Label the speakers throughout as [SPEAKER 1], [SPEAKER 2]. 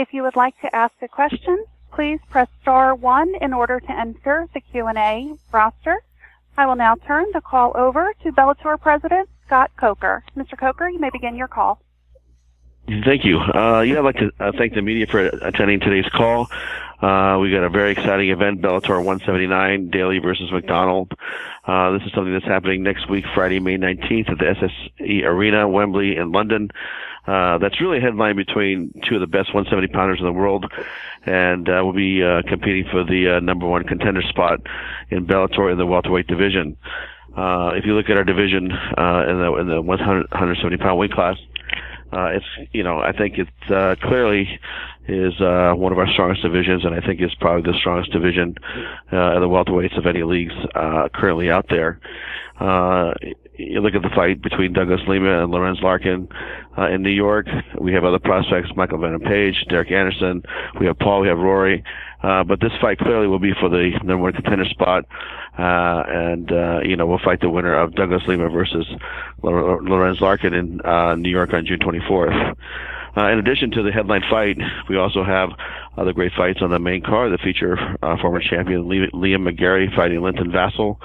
[SPEAKER 1] If you would like to ask a question, please press star 1 in order to enter the Q&A roster. I will now turn the call over to Bellator President Scott Coker. Mr. Coker, you may begin your call.
[SPEAKER 2] Thank you. I'd like to thank the media for attending today's call. We got a very exciting event, Bellator 179, Daley versus MacDonald. This is something that's happening next week, Friday, May 19th at the SSE Arena, Wembley in London. That's really a headline between two of the best 170-pounders in the world, and we'll be competing for the number one contender spot in Bellator in the welterweight division. If you look at our division in the 170-pound weight class, I think it clearly is one of our strongest divisions, and I think it's probably the strongest division in the welterweights of any leagues currently out there. You look at the fight between Douglas Lima and Lorenz Larkin in New York. We have other prospects, Michael Venom Page, Derek Anderson. We have Paul, we have Rory. But this fight clearly will be for the number one contender spot. We'll fight the winner of Douglas Lima versus Lorenz Larkin in New York on June 24th. In addition to the headline fight, we also have other great fights on the main card that feature former champion Liam McGarry fighting Linton Vassell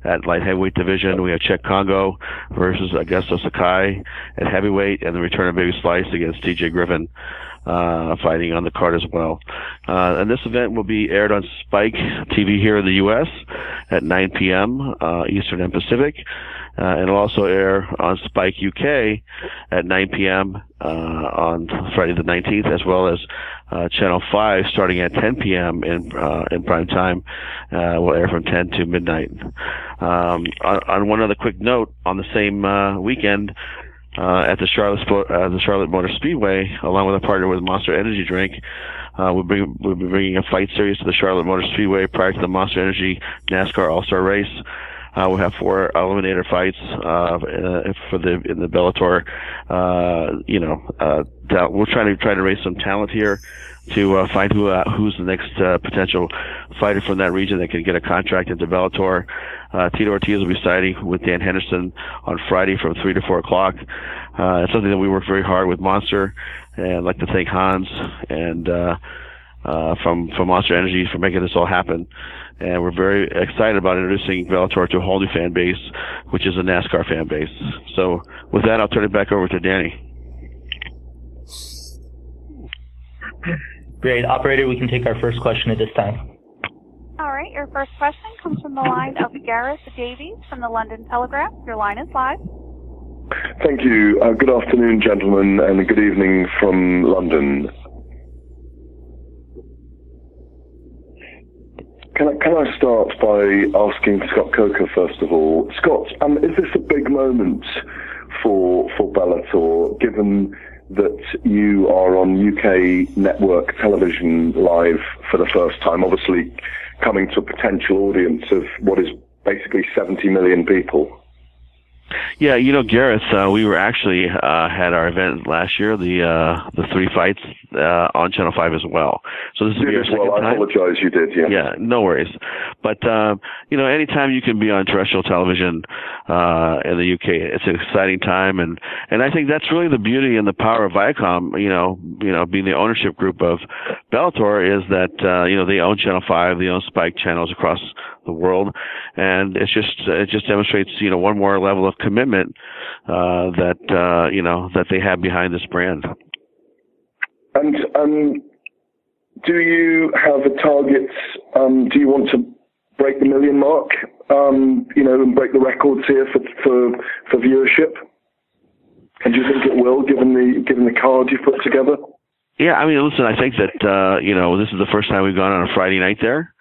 [SPEAKER 2] at light heavyweight division. We have Czech Congo versus Augusto Sakai at heavyweight, and the return of Baby Slice against TJ Griffin fighting on the card as well. And this event will be aired on Spike TV here in the U.S. at 9 p.m. Eastern and Pacific. And it'll also air on Spike UK at 9 p.m. On Friday the 19th, as well as Channel 5 starting at 10 p.m. in prime time. Will air from 10 to midnight. On one other quick note, on the same weekend, at the Charlotte Motor Speedway, along with a partner with Monster Energy Drink, we'll be bringing a fight series to the Charlotte Motor Speedway prior to the Monster Energy NASCAR All-Star Race. We'll have 4 eliminator fights in the Bellator. We're trying to raise some talent here to find who's the next potential fighter from that region that can get a contract into Bellator. Tito Ortiz will be siding with Dan Henderson on Friday from 3 to 4 o'clock. It's something that we work very hard with Monster, and I'd like to thank Hans and from Monster Energy for making this all happen. And we're very excited about introducing Bellator to a whole new fan base, which is a NASCAR fan base. So with that, I'll turn it back over to Danny.
[SPEAKER 3] Great. Operator, we can take our first question at this time.
[SPEAKER 1] All right, your first question comes from the line of Gareth Davies from the London Telegraph. Your line is live.
[SPEAKER 4] Thank you. Good afternoon, gentlemen, and good evening from London. Can I start by asking Scott Coker, first of all? Scott, is this a big moment for Bellator, given that you are on UK network television live for the first time, obviously coming to a potential audience of what is basically 70 million people?
[SPEAKER 2] Yeah, Gareth, we were actually had our event last year, the 3 fights on Channel 5 as well. So this is your second time.
[SPEAKER 4] I apologize, you did, yeah.
[SPEAKER 2] Yeah, no worries. But anytime you can be on terrestrial television in the UK, it's an exciting time, and I think that's really the beauty and the power of Viacom. Being the ownership group of Bellator, is that they own Channel 5, they own Spike channels across the world, and it just demonstrates one more level of commitment that they have behind this brand.
[SPEAKER 4] And do you have a target? Do you want to break the million mark? And break the records here for viewership? And do you think it will, given the card you put together?
[SPEAKER 2] Yeah, listen, I think that this is the first time we've gone on a Friday night there.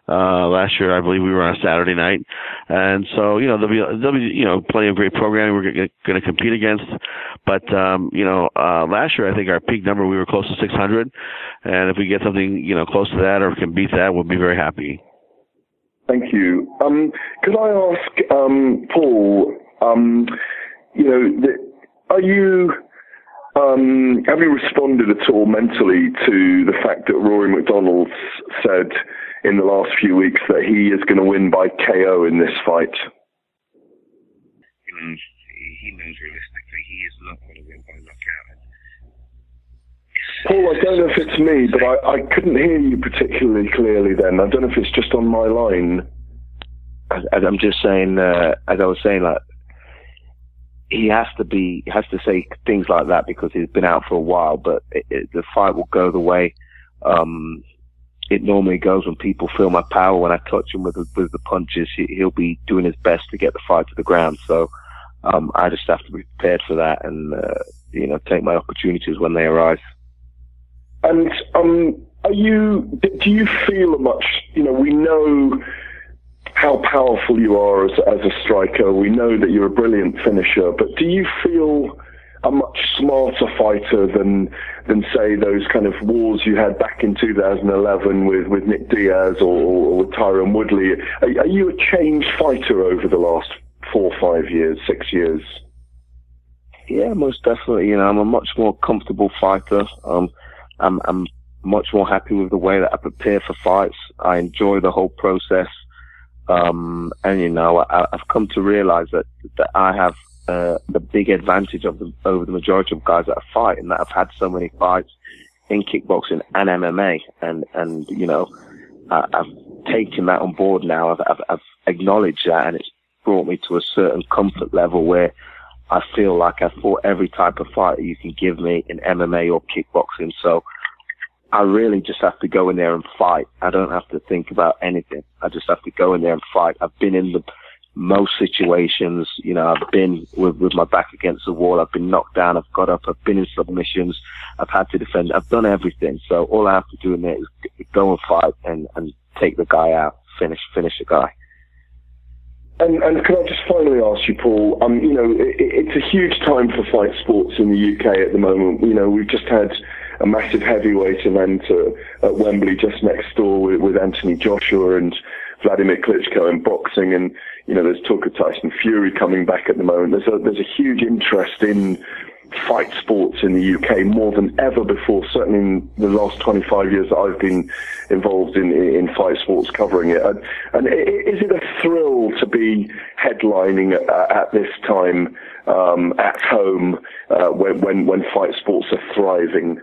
[SPEAKER 2] Last year, I believe we were on a Saturday night, and so there'll be plenty of great programming we're going to compete against. But last year I think our peak number we were close to 600, and if we get something close to that or can beat that, we'll be very happy.
[SPEAKER 4] Thank you. Could I ask Paul? Have you responded at all mentally to the fact that Rory MacDonald said in the last few weeks that he is going to win by KO in this fight?
[SPEAKER 5] He knows realistically he is not going to win by knockout. It's
[SPEAKER 4] Paul, I don't know if it's me, but I couldn't hear you particularly clearly then. I don't know if it's just on my line.
[SPEAKER 2] As I'm just saying, as I was saying, like, he has to say things like that because he's been out for a while, but the fight will go the way it normally goes when people feel my power. When I touch him with the punches, he'll be doing his best to get the fight to the ground. So I just have to be prepared for that and take my opportunities when they arise.
[SPEAKER 4] And do you feel much? We know how powerful you are as a striker. We know that you're a brilliant finisher, but do you feel a much smarter fighter than say those kind of wars you had back in 2011 with Nick Diaz or with Tyron Woodley? Are you a changed fighter over the last 4, 5 years, 6 years?
[SPEAKER 2] Yeah, most definitely. I'm a much more comfortable fighter. I'm much more happy with the way that I prepare for fights. I enjoy the whole process. And I've come to realize that I have the big advantage over the majority of guys that I fight, and that I've had so many fights in kickboxing and MMA, and I've taken that on board now. I've acknowledged that, and it's brought me to a certain comfort level where I feel like I fought every type of fight that you can give me in MMA or kickboxing. So I really just have to go in there and fight. I don't have to think about anything. I just have to go in there and fight. I've been in the most situations. I've been with my back against the wall. I've been knocked down. I've got up. I've been in submissions. I've had to defend. I've done everything. So all I have to do in there is go and fight and take the guy out, finish a guy.
[SPEAKER 4] And can I just finally ask you, Paul, it's a huge time for fight sports in the UK at the moment. We've just had a massive heavyweight event at Wembley just next door with Anthony Joshua and Vladimir Klitschko in boxing, and there's talk of Tyson Fury coming back at the moment. There's a huge interest in fight sports in the UK more than ever before, certainly in the last 25 years that I've been involved in fight sports covering it. And is it a thrill to be headlining at this time at home when fight sports are thriving?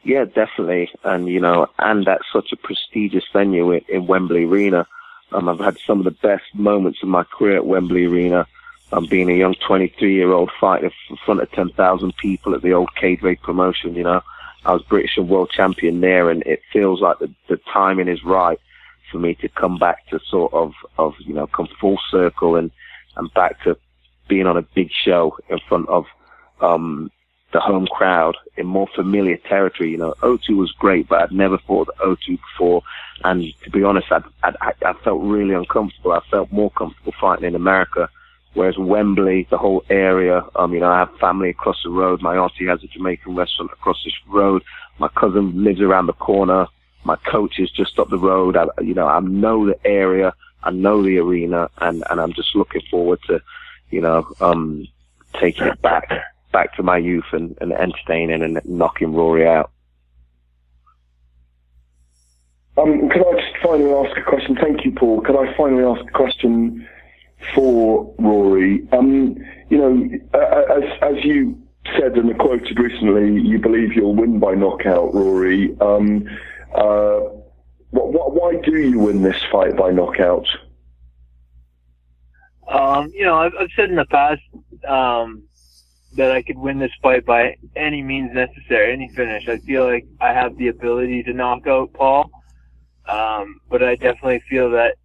[SPEAKER 2] Yeah, definitely. And at such a prestigious venue in Wembley Arena. I've had some of the best moments of my career at Wembley Arena. Being a young 23-year-old fighting in front of 10,000 people at the old Cadway promotion. I was British and world champion there, and it feels like the timing is right for me to come back to sort of come full circle and back to being on a big show in front of the home crowd in more familiar territory. O2 was great, but I'd never fought at O2 before, and to be honest, I felt really uncomfortable. I felt more comfortable fighting in America. Whereas Wembley, the whole area, I have family across the road. My auntie has a Jamaican restaurant across this road. My cousin lives around the corner. My coach is just up the road. I know the area. I know the arena, and I'm just looking forward to, taking it back to my youth and entertaining and knocking Rory out.
[SPEAKER 4] Could I just finally ask a question? Thank you, Paul. Could I finally ask a question for Rory? As you said and quoted recently, you believe you'll win by knockout, Rory. Why do you win this fight by knockout?
[SPEAKER 5] I've said in the past that I could win this fight by any means necessary, any finish. I feel like I have the ability to knock out Paul, but I definitely feel that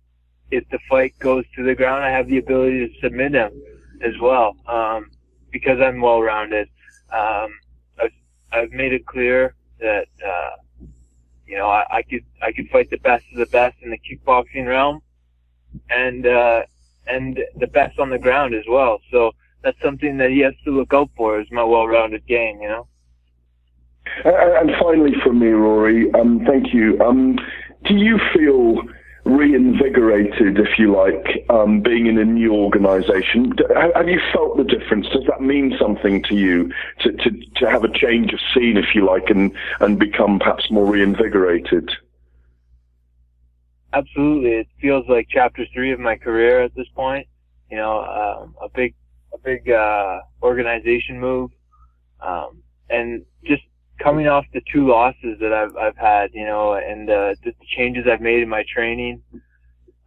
[SPEAKER 5] if the fight goes to the ground, I have the ability to submit him as well, because I'm well-rounded. I've made it clear that I could fight the best of the best in the kickboxing realm, and the best on the ground as well. So that's something that he has to look out for, is my well-rounded game.
[SPEAKER 4] And finally, from me, Rory, thank you. Do you feel reinvigorated, if you like, being in a new organisation? Have you felt the difference? Does that mean something to you to have a change of scene, if you like, and become perhaps more reinvigorated?
[SPEAKER 5] Absolutely. It feels like chapter 3 of my career at this point. A big organization move, and just coming off the 2 losses that I've had, and the changes I've made in my training,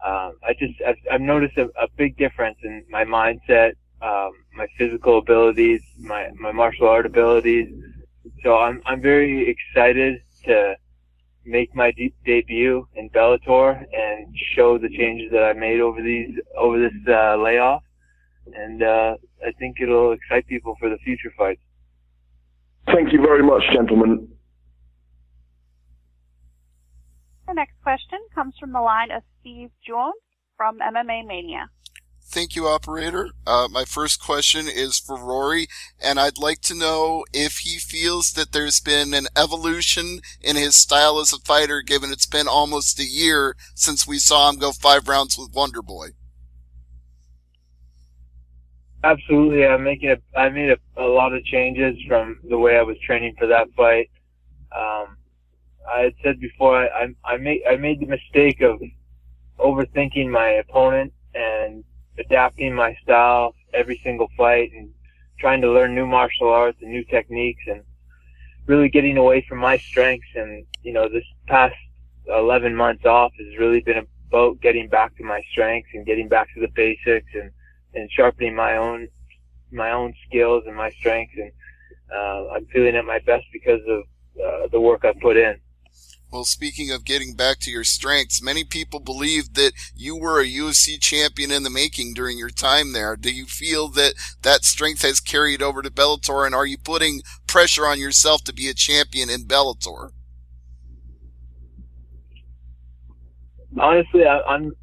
[SPEAKER 5] I've noticed a big difference in my mindset, my physical abilities, my martial art abilities. So I'm very excited to make my debut in Bellator and show the changes that I made over this layoff, and I think it'll excite people for the future fights.
[SPEAKER 4] Thank you very much, gentlemen.
[SPEAKER 1] The next question comes from the line of Steve Jones from MMA Mania.
[SPEAKER 6] Thank you, operator. My first question is for Rory, and I'd like to know if he feels that there's been an evolution in his style as a fighter, given it's been almost a year since we saw him go 5 rounds with Wonder Boy.
[SPEAKER 5] Absolutely. I made a lot of changes from the way I was training for that fight. I had said before, I made the mistake of overthinking my opponent and adapting my style every single fight and trying to learn new martial arts and new techniques and really getting away from my strengths. And, this past 11 months off has really been about getting back to my strengths and getting back to the basics and sharpening my own skills and my strengths, and I'm feeling at my best because of the work I've put in.
[SPEAKER 6] Well, speaking of getting back to your strengths, many people believe that you were a UFC champion in the making during your time there. Do you feel that that strength has carried over to Bellator, and are you putting pressure on yourself to be a champion in Bellator?
[SPEAKER 5] Honestly, I'm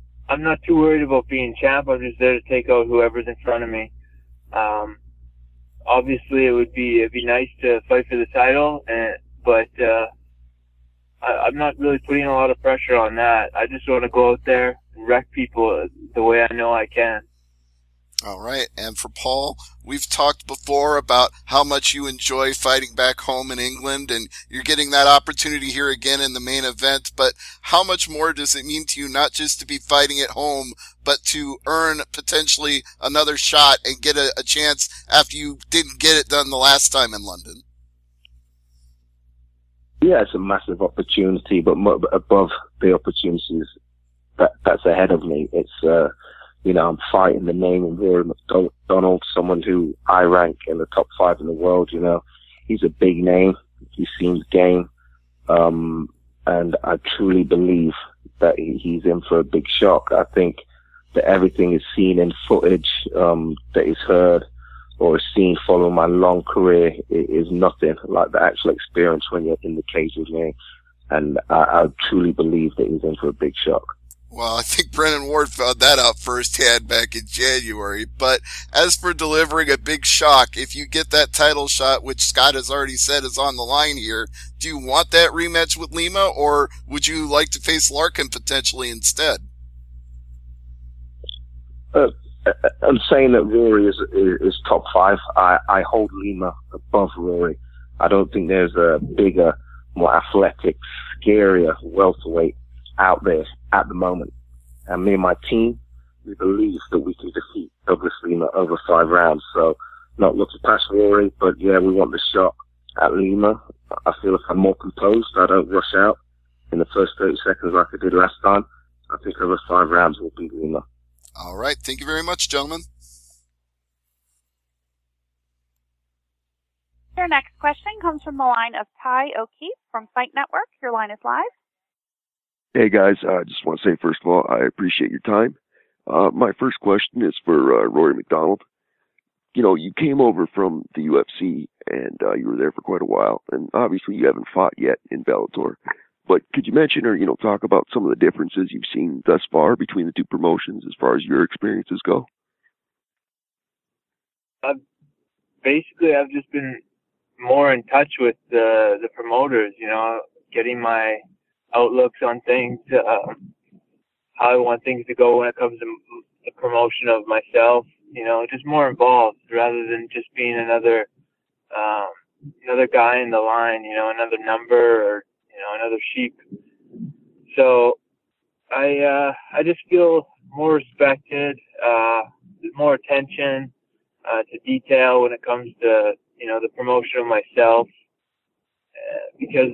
[SPEAKER 5] not too worried about being champ. I'm just there to take out whoever's in front of me. Obviously, it'd be nice to fight for the title, but I'm not really putting a lot of pressure on that. I just want to go out there and wreck people the way I know I can.
[SPEAKER 6] All right. And for Paul, we've talked before about how much you enjoy fighting back home in England, and you're getting that opportunity here again in the main event. But how much more does it mean to you not just to be fighting at home, but to earn potentially another shot and get a chance after you didn't get it done the last time in London?
[SPEAKER 7] Yeah, it's a massive opportunity, but above the opportunities that's ahead of me, it's I'm fighting the name of Rory MacDonald, someone who I rank in the top 5 in the world. He's a big name. He seems game, and I truly believe that he's in for a big shock. I think that everything is seen in footage that is heard or is seen following my long career is nothing like the actual experience when you're in the cage with me. And I truly believe that he's in for a big shock.
[SPEAKER 6] Well, I think Brennan Ward found that out firsthand back in January. But as for delivering a big shock, if you get that title shot, which Scott has already said is on the line here, do you want that rematch with Lima, or would you like to face Larkin potentially instead?
[SPEAKER 7] I'm saying that Rory is top 5. I hold Lima above Rory. I don't think there's a bigger, more athletic, scarier welterweight out there at the moment. And me and my team, we believe that we can defeat Douglas Lima over 5 rounds. So not looking past Rory, but yeah, we want the shot at Lima. I feel if I'm more composed, I don't rush out in the first 30 seconds like I did last time. I think over 5 rounds will beat Lima.
[SPEAKER 6] All right. Thank you very much, gentlemen.
[SPEAKER 1] Your next question comes from the line of Ty O'Keefe from Fight Network. Your line is live.
[SPEAKER 8] Hey, guys. I just want to say, first of all, I appreciate your time. My first question is for Rory MacDonald. You came over from the UFC, and you were there for quite a while, and obviously you haven't fought yet in Bellator. But could you mention or, talk about some of the differences you've seen thus far between the two promotions as far as your experiences go?
[SPEAKER 5] Basically, I've just been more in touch with the promoters, getting my outlooks on things, how I want things to go when it comes to the promotion of myself, just more involved rather than just being another guy in the line, another number or, another sheep. So I just feel more respected, more attention to detail when it comes to, the promotion of myself. because,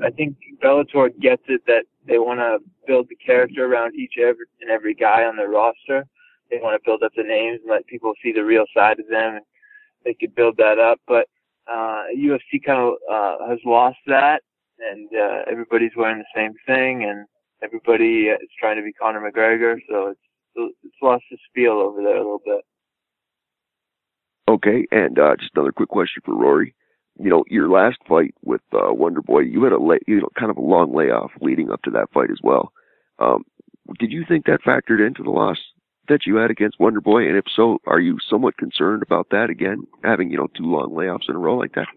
[SPEAKER 5] I think Bellator gets it that they want to build the character around each and every guy on their roster. They want to build up the names and let people see the real side of them, and they could build that up. But UFC kind of has lost that, and everybody's wearing the same thing, and everybody is trying to be Conor McGregor, so it's lost its feel over there a little bit.
[SPEAKER 8] Okay, and just another quick question for Rory. Your last fight with Wonder Boy, you had kind of a long layoff leading up to that fight as well. Did you think that factored into the loss that you had against Wonder Boy? And if so, are you somewhat concerned about that again, having 2 long layoffs in a row like that?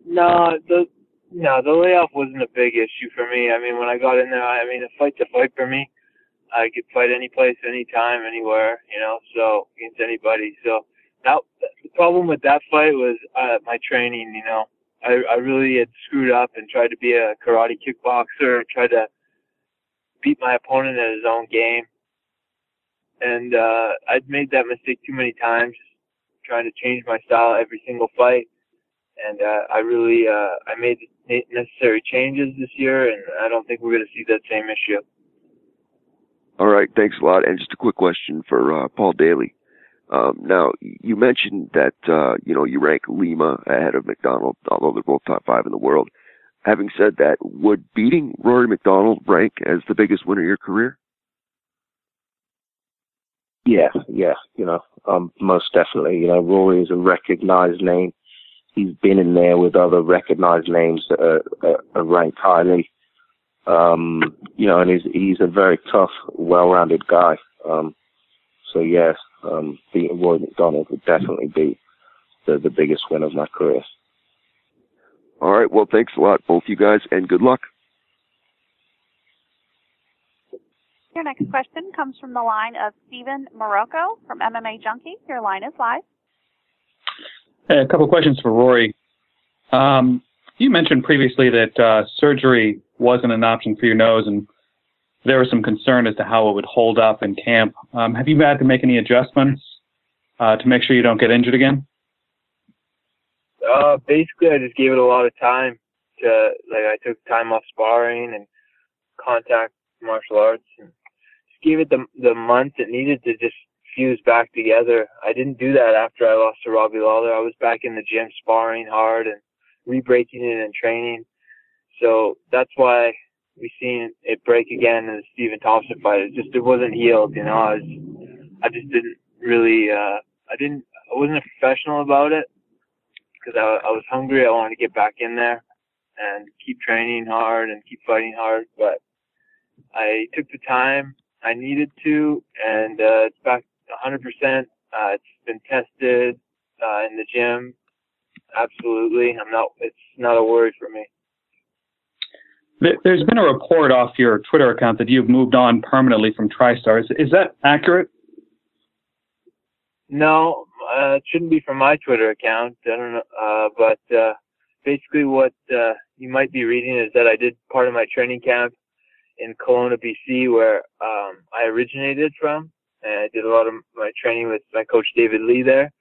[SPEAKER 5] No, the layoff wasn't a big issue for me. I mean, when I got in there, a fight's a fight for me. I could fight any place, anytime, anywhere, so against anybody. So the problem with that fight was my training. I really had screwed up and tried to be a karate kickboxer, tried to beat my opponent at his own game. And I'd made that mistake too many times, trying to change my style every single fight. And I made the necessary changes this year, and I don't think we're going to see that same issue.
[SPEAKER 8] All right, thanks a lot. And just a quick question for Paul Daley. Now, you mentioned that, you rank Lima ahead of MacDonald, although they're both top 5 in the world. Having said that, would beating Rory MacDonald rank as the biggest win of your career?
[SPEAKER 7] Yeah, most definitely. Rory is a recognized name. He's been in there with other recognized names that are ranked highly. And he's a very tough, well-rounded guy. Beating Rory MacDonald would definitely be the biggest win of my career.
[SPEAKER 8] All right, well, thanks a lot, both you guys, and good luck.
[SPEAKER 1] Your next question comes from the line of Steven Morocco from MMA Junkie. Your line is live.
[SPEAKER 9] Hey, a couple of questions for Rory. You mentioned previously that surgery wasn't an option for your nose, and there was some concern as to how it would hold up in camp. Have you had to make any adjustments to make sure you don't get injured again?
[SPEAKER 5] Basically, I just gave it a lot of time. I took time off sparring and contact martial arts, and just gave it the month it needed to just fuse back together. I didn't do that after I lost to Robbie Lawler. I was back in the gym sparring hard and re-breaking it and training. So that's why we seen it break again in the Stephen Thompson fight. It wasn't healed, I just didn't really, I wasn't a professional about it because I was hungry. I wanted to get back in there and keep training hard and keep fighting hard. But I took the time I needed to, and it's back 100%. It's been tested in the gym. Absolutely. It's not a worry for me.
[SPEAKER 9] There's been a report off your Twitter account that you've moved on permanently from TriStar. Is that accurate?
[SPEAKER 5] No, it shouldn't be from my Twitter account. I don't know. But basically what you might be reading is that I did part of my training camp in Kelowna, BC, where I originated from. And I did a lot of my training with my coach David Lee there.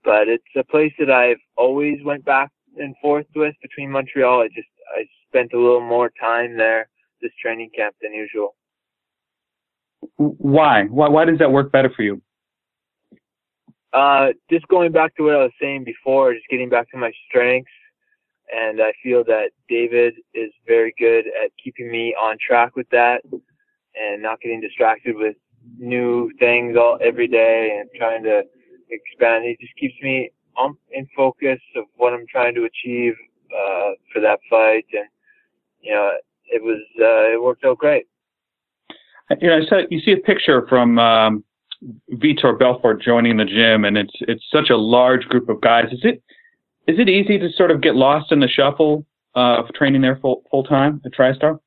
[SPEAKER 5] But it's a place that I've always went back and forth with between Montreal. I spent a little more time there this training camp than usual.
[SPEAKER 9] Why? Why does that work better for you?
[SPEAKER 5] Just going back to what I was saying before, just getting back to my strengths. And I feel that David is very good at keeping me on track with that and not getting distracted with new things every day and trying to expand. He just keeps me in focus of what I'm trying to achieve for that fight, and it worked out great.
[SPEAKER 9] You see a picture from Vitor Belfort joining the gym, and it's such a large group of guys. Is it easy to sort of get lost in the shuffle of training there full time at TriStar?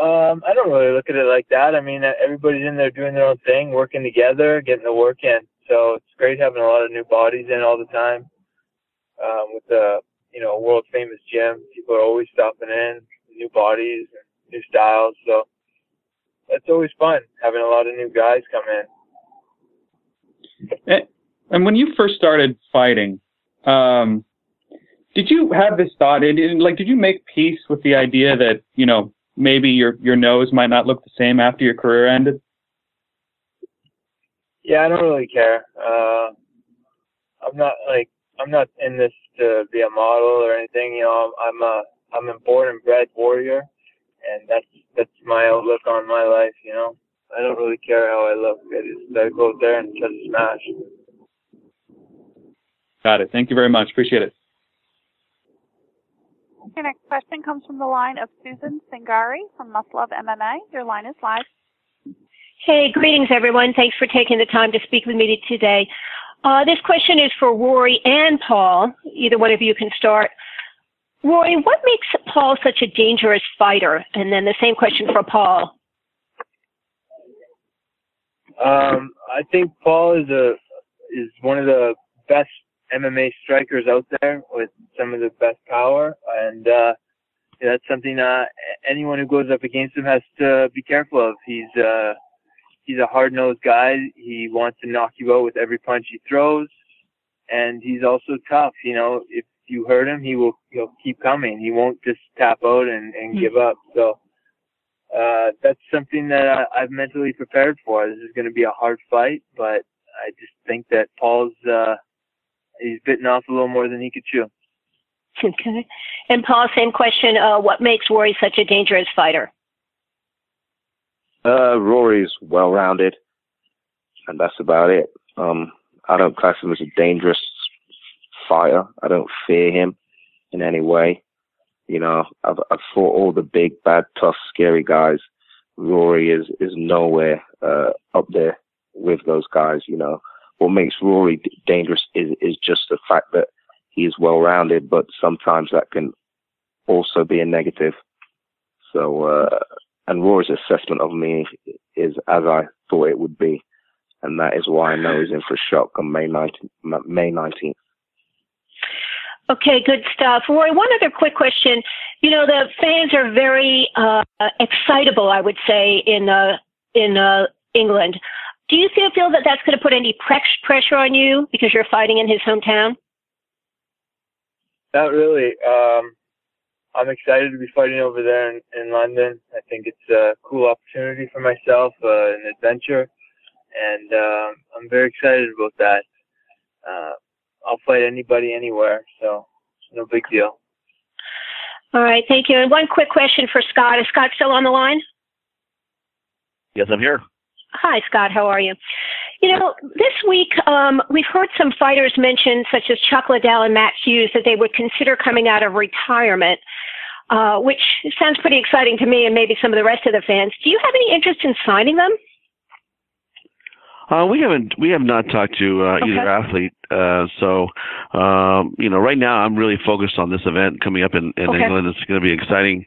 [SPEAKER 5] I don't really look at it like that. I mean, everybody's in there doing their own thing, working together, getting the work in. So it's great having a lot of new bodies in all the time. With the world famous gym, people are always stopping in, new bodies, and new styles. So that's always fun having a lot of new guys come in.
[SPEAKER 9] And when you first started fighting, Did you have this thought, like, did you make peace with the idea that, you know, maybe your nose might not look the same after your career ended?
[SPEAKER 5] Yeah, I don't really care. I'm not in this to be a model or anything. You know, I'm a born and bred warrior, and that's my outlook on my life. You know, I don't really care how I look. I go out there and try to smash.
[SPEAKER 9] Got it. Thank you very much. Appreciate it.
[SPEAKER 1] Your next question comes from the line of Susan Singari from Must Love MMA. Your line is live.
[SPEAKER 10] Hey, greetings, everyone. Thanks for taking the time to speak with me today. This question is for Rory and Paul. Either one of you can start. Rory, what makes Paul such a dangerous fighter? And then the same question for Paul.
[SPEAKER 5] I think Paul is one of the best MMA strikers out there with some of the best power, and that's something anyone who goes up against him has to be careful of. He's a hard-nosed guy. He wants to knock you out with every punch he throws, and he's also tough. You know, if you hurt him, he'll keep coming. He won't just tap out and give up. So that's something that I've mentally prepared for. This is going to be a hard fight, but I just think that Paul's he's bitten off a little more than he could chew.
[SPEAKER 10] Okay. And Paul, same question. What makes Rory such a dangerous fighter?
[SPEAKER 7] Rory's well-rounded, and that's about it. I don't class him as a dangerous fighter. I don't fear him in any way. You know, I've fought all the big, bad, tough, scary guys. Rory is nowhere up there with those guys. You know, what makes Rory dangerous is just the fact that he is well-rounded, but sometimes that can also be a negative. So, and Rory's assessment of me is as I thought it would be, and that is why I know he's in for a shock on May 19th.
[SPEAKER 10] Okay, good stuff. Rory, one other quick question. You know, the fans are very excitable, I would say, in England. Do you feel that that's going to put any pressure on you because you're fighting in his hometown?
[SPEAKER 5] Not really. I'm excited to be fighting over there in London. I think it's a cool opportunity for myself, an adventure, and I'm very excited about that. I'll fight anybody anywhere, so no big deal.
[SPEAKER 10] All right, thank you. And one quick question for Scott. Is Scott still on the line?
[SPEAKER 2] Yes, I'm here.
[SPEAKER 10] Hi, Scott. How are you? You know, this week we've heard some fighters mention, such as Chuck Liddell and Matt Hughes, that they would consider coming out of retirement, which sounds pretty exciting to me and maybe some of the rest of the fans. Do you have any interest in signing them?
[SPEAKER 2] We have not talked to either athlete. So, you know, right now I'm really focused on this event coming up in England. It's going to be an exciting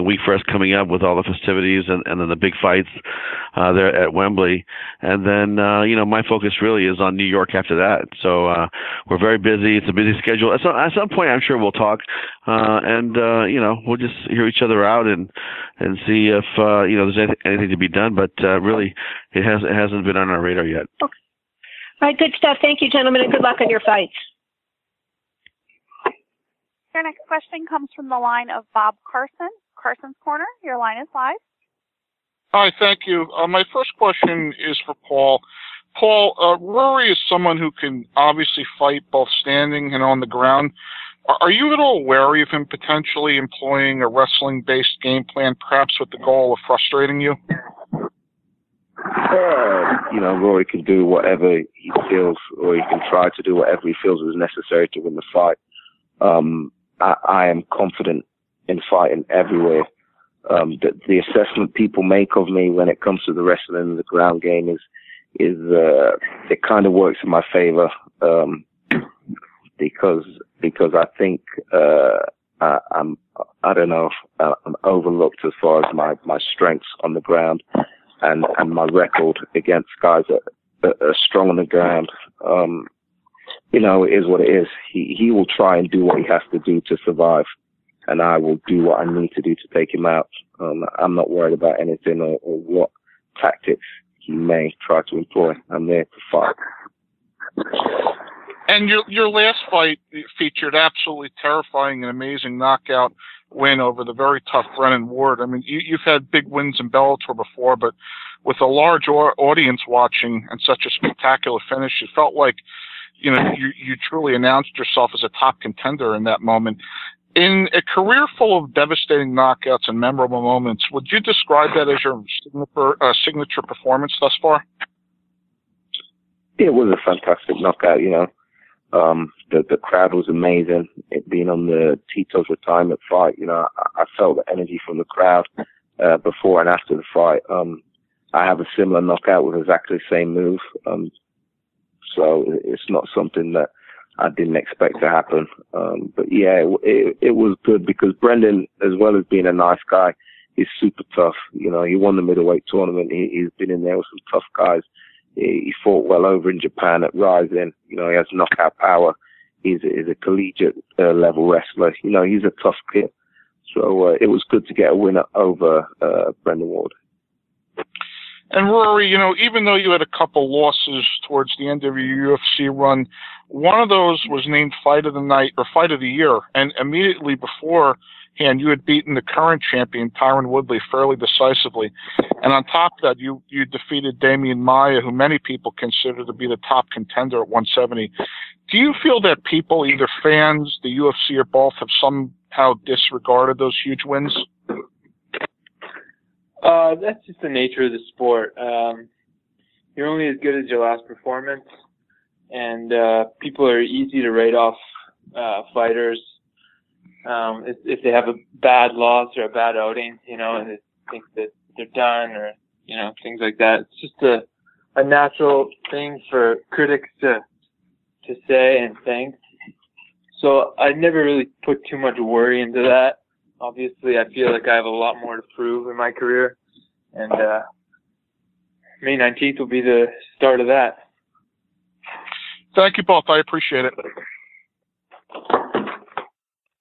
[SPEAKER 2] week for us coming up with all the festivities and then the big fights there at Wembley. And then, you know, my focus really is on New York after that. So we're very busy. It's a busy schedule. At some point, I'm sure we'll talk, and you know, we'll just hear each other out and see if you know, there's anything to be done. But really, it hasn't been on our radar yet.
[SPEAKER 10] Okay. All right, good stuff. Thank you, gentlemen, and good luck on your fights.
[SPEAKER 1] Your next question comes from the line of Bob Carson, Carson's Corner. Your line is live.
[SPEAKER 11] Hi, thank you. My first question is for Paul. Paul, Rory is someone who can obviously fight both standing and on the ground. Are you at all wary of him potentially employing a wrestling-based game plan, perhaps with the goal of frustrating you?
[SPEAKER 7] You know, Rory can do whatever he feels, or he can try to do whatever he feels is necessary to win the fight. I am confident in fighting everywhere. The assessment people make of me when it comes to the wrestling and the ground game is it kind of works in my favor, because I think I don't know if I'm overlooked as far as my strengths on the ground. And my record against guys that are strong on the ground, you know, is what it is. He will try and do what he has to do to survive, and I will do what I need to do to take him out. I'm not worried about anything or what tactics he may try to employ. I'm there to fight.
[SPEAKER 11] And your last fight featured absolutely terrifying and amazing knockout win over the very tough Brennan Ward. I mean, you've had big wins in Bellator before, but with a large audience watching and such a spectacular finish, it felt like, you truly announced yourself as a top contender in that moment. In a career full of devastating knockouts and memorable moments, would you describe that as your signature performance thus far?
[SPEAKER 7] It was a fantastic knockout, The crowd was amazing. It being on the Tito's retirement fight, I felt the energy from the crowd before and after the fight. I have a similar knockout with exactly the same move. So it's not something that I didn't expect to happen. But yeah, it was good because Brendan, as well as being a nice guy, he's super tough. He won the middleweight tournament. He's been in there with some tough guys. He fought well over in Japan at Rising. He has knockout power. He's a collegiate level wrestler. He's a tough kid. So it was good to get a win over Brendan Ward.
[SPEAKER 11] And Rory, even though you had a couple losses towards the end of your UFC run, one of those was named Fight of the Night or Fight of the Year. And immediately beforehand, you had beaten the current champion, Tyron Woodley, fairly decisively. And on top of that, you defeated Damian Maia, who many people consider to be the top contender at 170. Do you feel that people, either fans, the UFC, or both, have somehow disregarded those huge wins?
[SPEAKER 12] That's just the nature of the sport. You're only as good as your last performance, and people are easy to write off fighters if they have a bad loss or a bad outing, and they think that they're done or, things like that. It's just a natural thing for critics to say and think. So I never really put too much worry into that. Obviously, I feel like I have a lot more to prove in my career, and May 19th will be the start of that.
[SPEAKER 11] Thank you both. I appreciate it.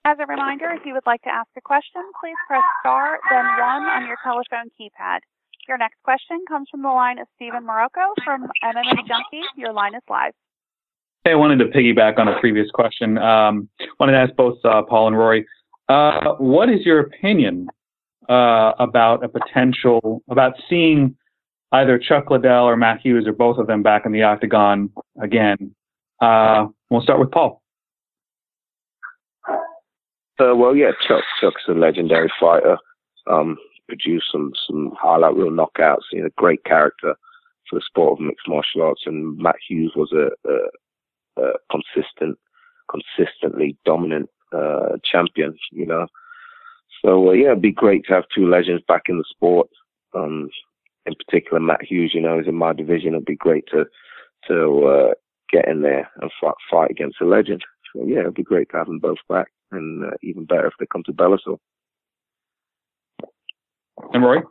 [SPEAKER 1] As a reminder, if you would like to ask a question, please press star, then 1 on your telephone keypad. Your next question comes from the line of Steven Morocco from MMA Junkie. Your line is live.
[SPEAKER 9] Hey, I wanted to piggyback on a previous question. Wanted to ask both Paul and Rory. What is your opinion about seeing either Chuck Liddell or Matt Hughes or both of them back in the octagon again? We'll start with Paul.
[SPEAKER 7] Well, yeah, Chuck's a legendary fighter. Produced some highlight reel knockouts. A great character for the sport of mixed martial arts. And Matt Hughes was a consistently dominant champion. So yeah, it'd be great to have two legends back in the sport. In particular, Matt Hughes. Is in my division. It'd be great to get in there and fight against a legend. So yeah, it'd be great to have them both back. And even better if they come to Bellator.
[SPEAKER 9] And Rory?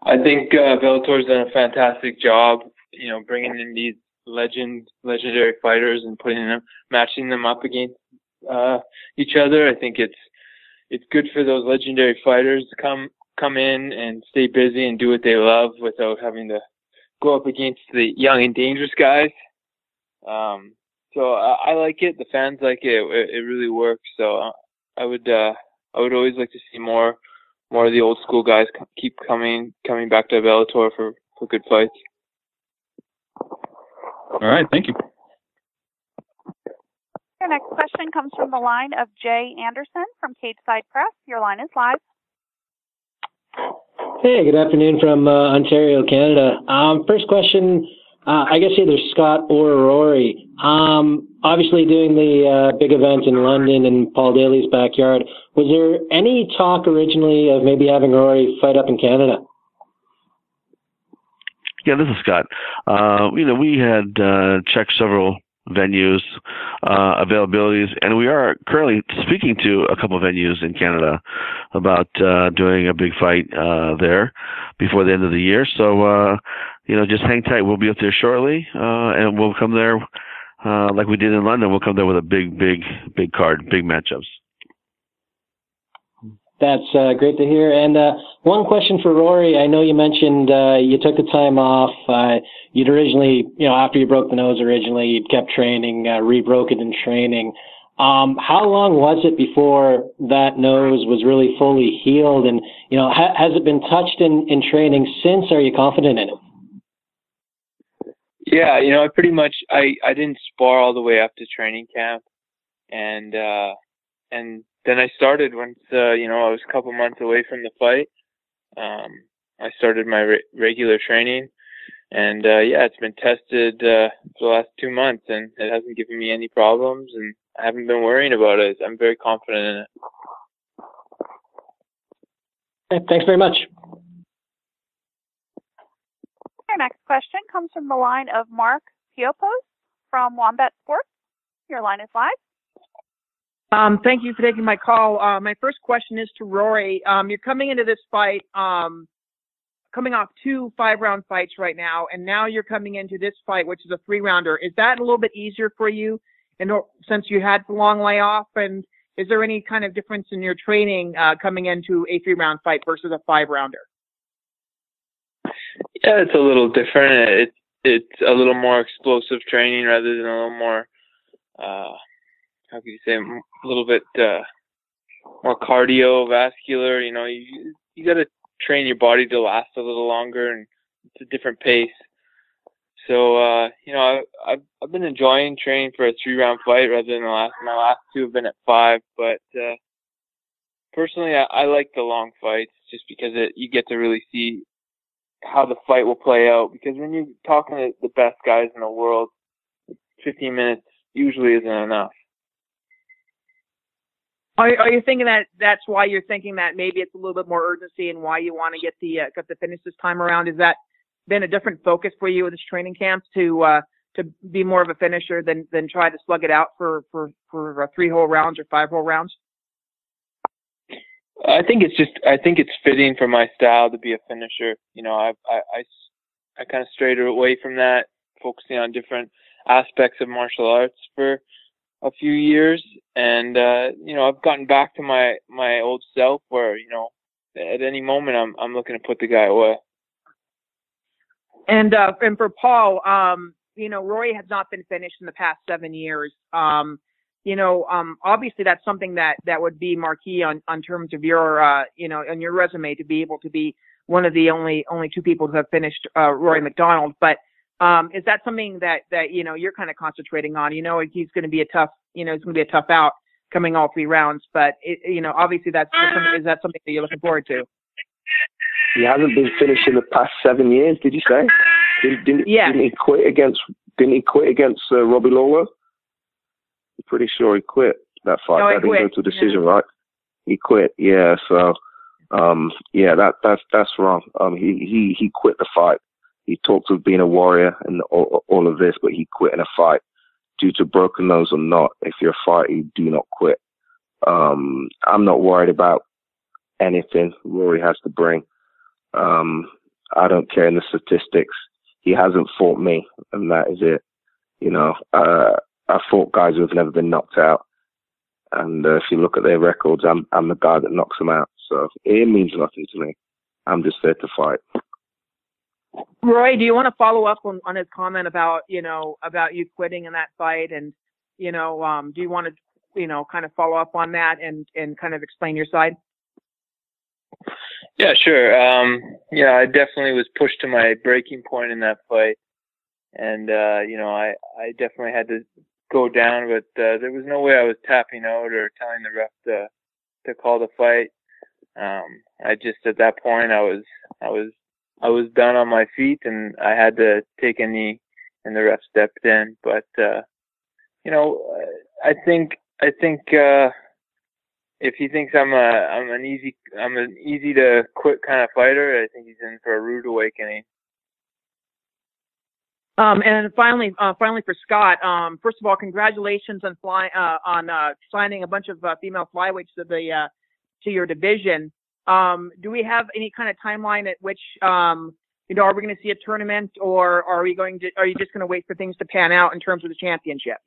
[SPEAKER 12] I think Bellator's done a fantastic job, bringing in these legendary fighters and matching them up against each other. I think it's good for those legendary fighters to come in and stay busy and do what they love without having to go up against the young and dangerous guys. So I like it. The fans like it. It really works. So I would always like to see more of the old school guys keep coming back to Bellator for good fights.
[SPEAKER 9] All right, thank you.
[SPEAKER 1] Your next question comes from the line of Jay Anderson from Cageside Press. Your line is live.
[SPEAKER 13] Hey, good afternoon from Ontario, Canada. First question, I guess either Scott or Rory. Obviously doing the big event in London in Paul Daley's backyard. Was there any talk originally of maybe having Rory fight up in Canada?
[SPEAKER 2] Yeah, this is Scott. We had checked several venues, availabilities, and we are currently speaking to a couple of venues in Canada about doing a big fight there before the end of the year. So, just hang tight. We'll be up there shortly, and we'll come there like we did in London. We'll come there with a big card, big matchups.
[SPEAKER 13] That's great to hear. And one question for Rory. I know you mentioned you took the time off. You'd originally, after you broke the nose originally, you'd kept training, re-broke it in training. How long was it before that nose was really fully healed? And, has it been touched in training since? Are you confident in it?
[SPEAKER 12] Yeah, I pretty much, I didn't spar all the way up to training camp. And then I started once, I was a couple months away from the fight. I started my regular training. And, it's been tested for the last 2 months, and it hasn't given me any problems, and I haven't been worrying about it. I'm very confident in it.
[SPEAKER 13] Okay, thanks very much.
[SPEAKER 1] Our next question comes from the line of Mark Piopos from Wombat Sports. Your line is live.
[SPEAKER 14] Thank you for taking my call. My first question is to Rory. You're coming into this fight, coming off 2 5-round fights right now, and now you're coming into this fight, which is a 3-rounder. Is that a little bit easier for you, since you had the long layoff? And is there any kind of difference in your training coming into a 3-round fight versus a 5-rounder?
[SPEAKER 12] Yeah, it's a little different. It's a little more explosive training rather than a little more, how could you say, a little bit more cardiovascular. You got to train your body to last a little longer, and it's a different pace. So, I've been enjoying training for a 3-round fight rather than my last 2 have been at 5. But personally, I like the long fights just because you get to really see how the fight will play out. Because when you're talking to the best guys in the world, 15 minutes usually isn't enough.
[SPEAKER 14] Are you thinking that that's why you're thinking that maybe it's a little bit more urgency and why you want to get the finish this time around? Has that been a different focus for you in this training camp to be more of a finisher than try to slug it out for 3-hole rounds or 5-hole rounds?
[SPEAKER 12] I think it's fitting for my style to be a finisher. I kind of strayed away from that, focusing on different aspects of martial arts for a few years, and I've gotten back to my old self where at any moment I'm looking to put the guy away.
[SPEAKER 14] And for Paul, Rory has not been finished in the past 7 years. Obviously that's something that would be marquee on terms of your on your resume, to be able to be one of the only 2 people who have finished Rory MacDonald. But is that something that you're kind of concentrating on? He's going to be a tough out coming all 3 rounds. But obviously is that something that you're looking forward to?
[SPEAKER 7] He hasn't been finished in the past 7 years. Did you say? Didn't he quit against Robbie Lawler? I'm pretty sure he quit that fight.
[SPEAKER 14] No,
[SPEAKER 7] that didn't go to a decision, right? He quit. Yeah. So, that's wrong. He quit the fight. He talked of being a warrior and all of this, but he quit in a fight due to broken nose or not. If you're a fighter, you do not quit. I'm not worried about anything Rory has to bring. I don't care in the statistics. He hasn't fought me, and that is it. I fought guys who have never been knocked out, and if you look at their records, I'm the guy that knocks them out. So it means nothing to me. I'm just there to fight.
[SPEAKER 14] Roy, do you want to follow up on his comment about you quitting in that fight, and do you want to kind of follow up on that and kind of explain your side?
[SPEAKER 12] Yeah, sure. I definitely was pushed to my breaking point in that fight, and I definitely had to go down, but there was no way I was tapping out or telling the ref to call the fight. I just, at that point, I was done on my feet, and I had to take a knee, and the ref stepped in. But I think if he thinks I'm an easy to quit kind of fighter, I think he's in for a rude awakening.
[SPEAKER 14] And finally for Scott, first of all, congratulations on signing a bunch of female flyweights to your division. Do we have any kind of timeline at which are we going to see a tournament, or are you just going to wait for things to pan out in terms of the championship?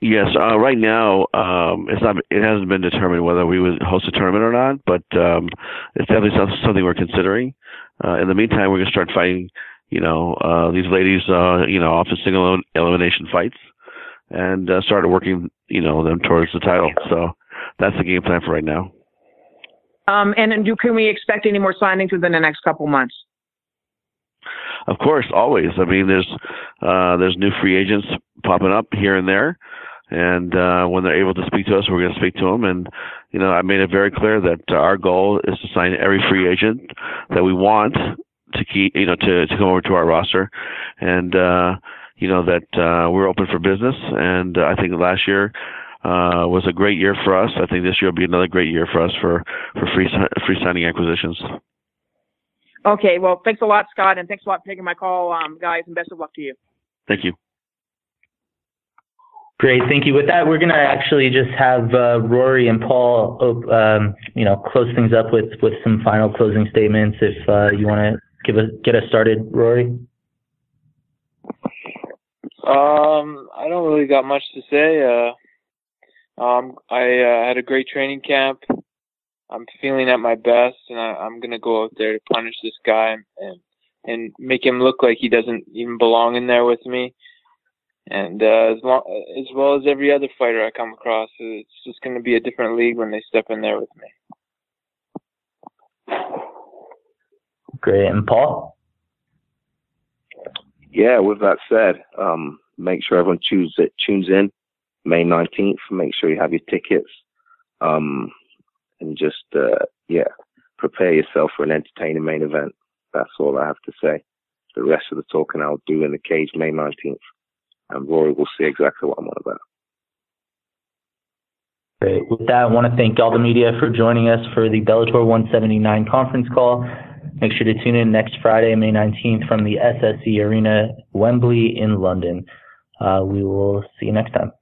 [SPEAKER 2] Yes, right now it hasn't been determined whether we would host a tournament or not, but it's definitely something we're considering. In the meantime, we're going to start fighting, these ladies, off in single elimination fights, and start working, them towards the title. So that's the game plan for right now.
[SPEAKER 14] Can we expect any more signings within the next couple months?
[SPEAKER 2] Of course, always. I mean, there's new free agents popping up here and there, and when they're able to speak to us, we're going to speak to them. And I made it very clear that our goal is to sign every free agent that we want to keep, to come over to our roster, and that we're open for business. And I think last year was a great year for us. I think this year will be another great year for us for free signing acquisitions.
[SPEAKER 14] Okay, well, thanks a lot, Scott, and thanks a lot for taking my call, guys, and best of luck to you.
[SPEAKER 2] Thank you.
[SPEAKER 3] Great, thank you. With that, we're going to actually just have Rory and Paul, close things up with some final closing statements. If you want to get us started, Rory.
[SPEAKER 12] I don't really got much to say. I had a great training camp. I'm feeling at my best, and I'm going to go out there to punish this guy and make him look like he doesn't even belong in there with me. And as well as every other fighter I come across, it's just going to be a different league when they step in there with me.
[SPEAKER 3] Great. And Paul?
[SPEAKER 7] Yeah, with that said, make sure everyone tunes in May 19th. Make sure you have your tickets. And just, prepare yourself for an entertaining main event. That's all I have to say. The rest of the talking I'll do in the cage May 19th. And Rory will see exactly what I'm on about.
[SPEAKER 3] Great. With that, I want to thank all the media for joining us for the Bellator 179 conference call. Make sure to tune in next Friday, May 19th from the SSE Arena, Wembley in London. We will see you next time.